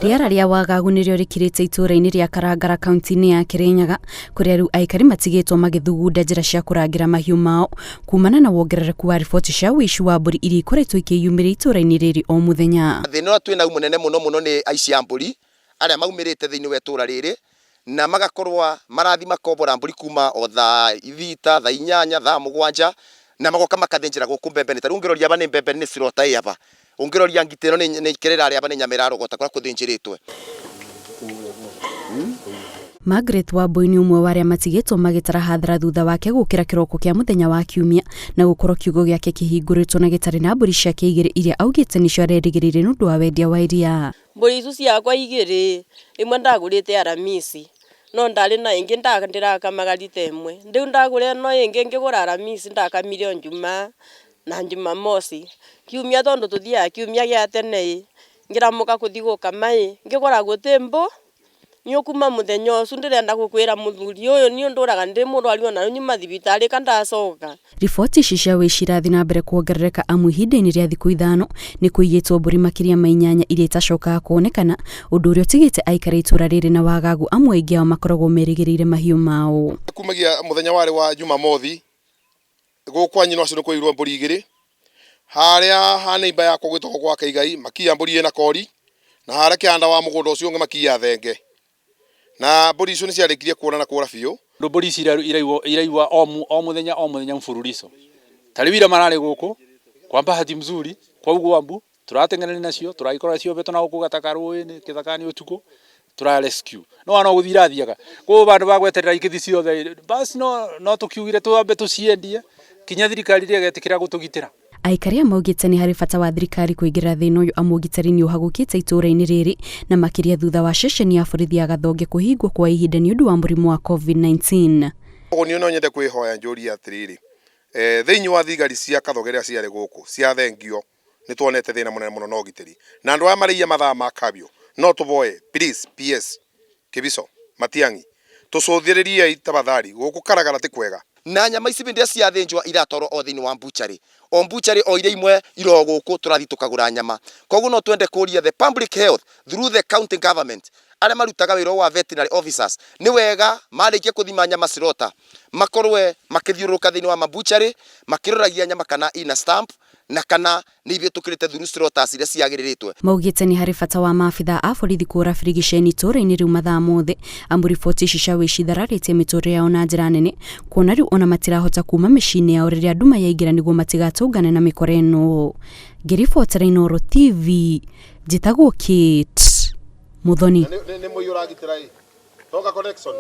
Rĩera rĩa wagagu nĩrĩo rĩkirĩte itũũra-inĩ rĩa Karangara kaunti-inĩ ya Kirinyaga, kũrĩa rĩu aikari matigĩtwo magĩthugunda njĩra cia kũrangĩra mahiũ mao kumana na wongerereku wa riboti cia ũici wa mbũri iria ikoretwo ikĩyumĩria itũũra-inĩ rĩrĩ o mũthenya. Thĩna ũrĩa twĩna mũnene mũno nĩ aici a mbũri arĩa maumĩrĩte thĩinĩ wa itũũra rĩrĩ na magakorwo marathi makombora mbũri kuma o thaa 6, thaa 8, thaa 7 na magoka makathĩnjĩra gũkũ Mbembe. Tarĩu ũngĩroria aba nĩ Mbembe nĩ cirota aba, ũngĩroria Ngite ĩno nĩ Ikerera arĩa aba nĩ nyama ĩrarogota kũrĩa kũthĩnjĩrĩtwe. Margaret Wambui nĩ ũmwe wa arĩa matigĩtwo magĩtara hathara thutha wake gũkĩra kĩroko kĩa mũthenya wa Kiumia na gũkorwo kiugo gĩake kĩhingũrĩtwo na gĩtarĩ na mbũri ciake igĩrĩ iria augĩte nĩcio arerĩgĩrĩire nĩ ũndũ wa wendia wa iria. Mbũri icio ciakwa igĩrĩ, ĩmwe ndagũrĩte Aramisi no ndarĩ na ĩngĩ ndĩrakamaga rita ĩmwe. Rĩu ndagũra no ĩngĩ ngĩgũra Aramisi ndakamire Njuma na Jumamosi. Kiumia tondũ tuthiaga kiumia gĩa tene ngĩramuka kuthi gũkama ngĩgora gũtĩ mbũ nyukuma muthenya ũcio ndĩrenda gũkwĩra mũthuri ũyũ nĩ ndũraga ndĩ mũrwaru ona nyuma thibitarĩ kandacoka. Riboti ici cia ũici irathi na mbere kuongerereka amu ihinda-inĩ rĩa thikũ ithano nĩ kũiyĩtwo mbũri makĩria ma 8 iria itacokaga kuonekana, ũndũ ũrĩa ũtigĩte aikari itũũra rĩrĩ na wagagu amwe aingĩ ao makoragwo merĩgĩrĩire mahiũ mao. Kumagia muthenya warĩ wa Jumamothi gũkwa nyina ũcio nĩ kũirwo mbũri igĩrĩ harĩa ha neighbor yakwa gwĩtagwo gwa Kaigai makia mbũri ĩna kori na harĩa kĩanda wa mũgũnda ũcio ũngĩ makia thenge na mbũri icio nĩ ciarĩkirie kuonana kũra biũ. Mbũri ici iraigwa o mũthenya mfululizo. Tarĩu ira mararĩ gũkũ kwa bahati mzuri kwa Ugwambu tũrateng'erania nacio tũragĩkora nacio beto na gũkũ gatakaruĩ-inĩ kĩthaka-inĩ ũtukũ tura rescue no no gũthirathiaga kũu bandu bagweterera ikithi ciothe basi no tukiugire twambe tuciendie kinya thirikari ĩgetĩkĩra gũtũgitĩra. Aikari maugĩte nĩ harĩ bata wa thirikari kũingĩra thĩna ũyũ amu ũgitĩri nĩ ũhagũkĩte itũũra-inĩ rĩrĩ na makĩria thutha wa ceceni ya borithi ya Gathonge kũhingwo kwa ihinda nĩ ũndũ wa mũrimũ wa COVID-19. Ũguo no nyende kwĩhoya njũria atĩrĩrĩ thĩinĩ wa thigari cia Gathonge rĩa ciarĩ gũkũ cia thengio nĩ tuonete thĩna mũnene mũno na ũgitĩri na andũ aya marĩia mathaa ma kabio no tũboe please PS Kibiso Matiang'i tũcũthĩrĩrie tafadhali gũkũ Karagara ti kwega na nyama ici bĩndĩ ciathĩnjwa iratorwo o thĩinĩ wa mbuchari o iria imwe iro gũkũ tũrathi tũkagũra nyama. Koguo no twende kũria the public health through the county government arĩa marutaga wĩra wa veterinary officers nĩ wega marĩkia kũthima nyama cirota makorwe makĩthiũrũrũka thĩinĩ wa mbuchari makĩroragia nyama kana ina stamp na kana nĩ ithuĩ tũkĩrĩte through slaughter iria ciagĩrĩrĩtwe. Maugĩte nĩ harĩ bata wa maabitha a borithi kũra birigiceni itũũra-inĩ rĩu mathaa mothe amu riboti ici cia ũici ithararĩtie mĩtũrĩre yao na njĩra nene kuona rĩu ona matirahota kuma mĩciĩ-inĩ yao rĩrĩa nduma yaingĩra nĩguo matigatũngane na mĩkora ĩno. Ngĩribotera Inooro TV njĩtagwo Kate Muthoni. Nĩ mũiyũragitĩra tonga connection.